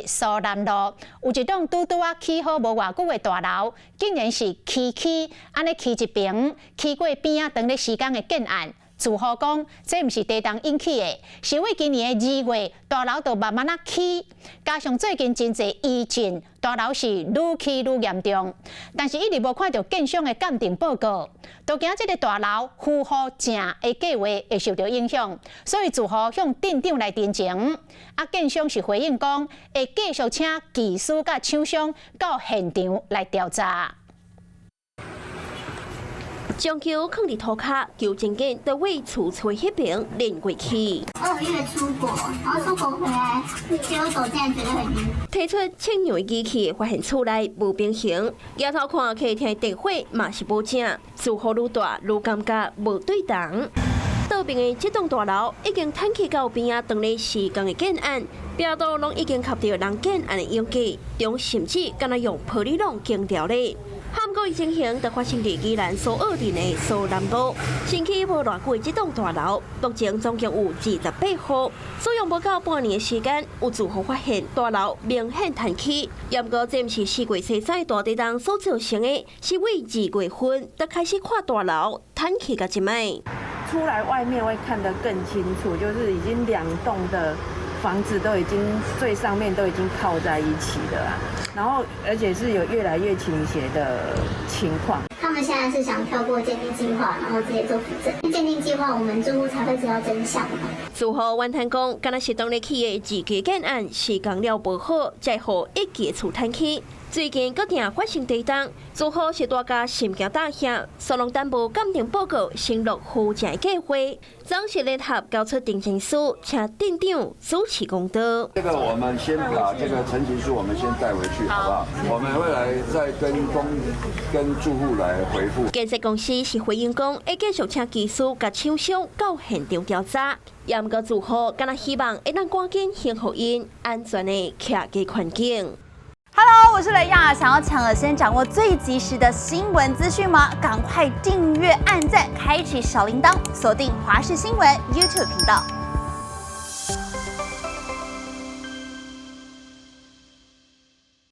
苏南路有一栋拄啊起好无偌久的大楼，竟然是起安尼起一边，起过边啊长咧时间的建案。住户讲，这毋是地动引起的，是为今年的2月，大楼就慢慢啊起，加上最近真侪疫情，大楼是愈起愈严重。但是一直无看到建商的鉴定报告，就惊这个大楼负荷正的计划会受到影响，所以住户向店长来申请。建商是回应讲，会继续请技师甲厂商到现场来调查。将球放伫涂骹，球真紧就为厝吹迄边练过去。2月出国，然后出国回来，结果手竟然觉得很晕。提出清氧机器，发现厝内无变形，抬头看客厅电火嘛是无正，住户愈大愈感觉无对同。倒边的这栋大楼已经摊起到边啊，当咧施工的建案，边度拢已经合到人建案的用具，中甚至敢若用玻璃拢经掉咧。韩国疫情形就发生伫宜兰苏澳镇的苏南路，新起无偌久的这栋大楼，目前总共有28户，所用不到半年的时间，有住户发现大楼明显坍起。不过这毋是4月西西大地震所造成的，是为2月份就开始看大楼坍起到即摆。出来外面会看得更清楚，就是已经2栋的房子都已经最上面都已经靠在一起的啦，然后而且是有越来越倾斜的情况。他们现在是想跳过鉴定计划，然后直接做扶正。鉴定计划，我们住户才会知道真相嘛。住户怨叹讲，敢若是当日起的2期建案施工了无好，才互1期的厝坍起。最近搁定发生地震，住户是大家心惊胆吓，所以担保鉴定报告承诺负责计划，总是联合交出定情书，请店长主持公道。这个我们先把这个陈情书我们先带回去，好不好？我们会来再跟住户来回复。建设公司是回应讲，会继续请技师甲厂商到现场调查，也毋过住户敢若希望会当赶紧幸福因安全的徛家环境。Hello， 我是雷亚，想要抢了先掌握最及时的新闻资讯吗？赶快订阅、按赞、开启小铃铛，锁定华视新闻 YouTube 频道。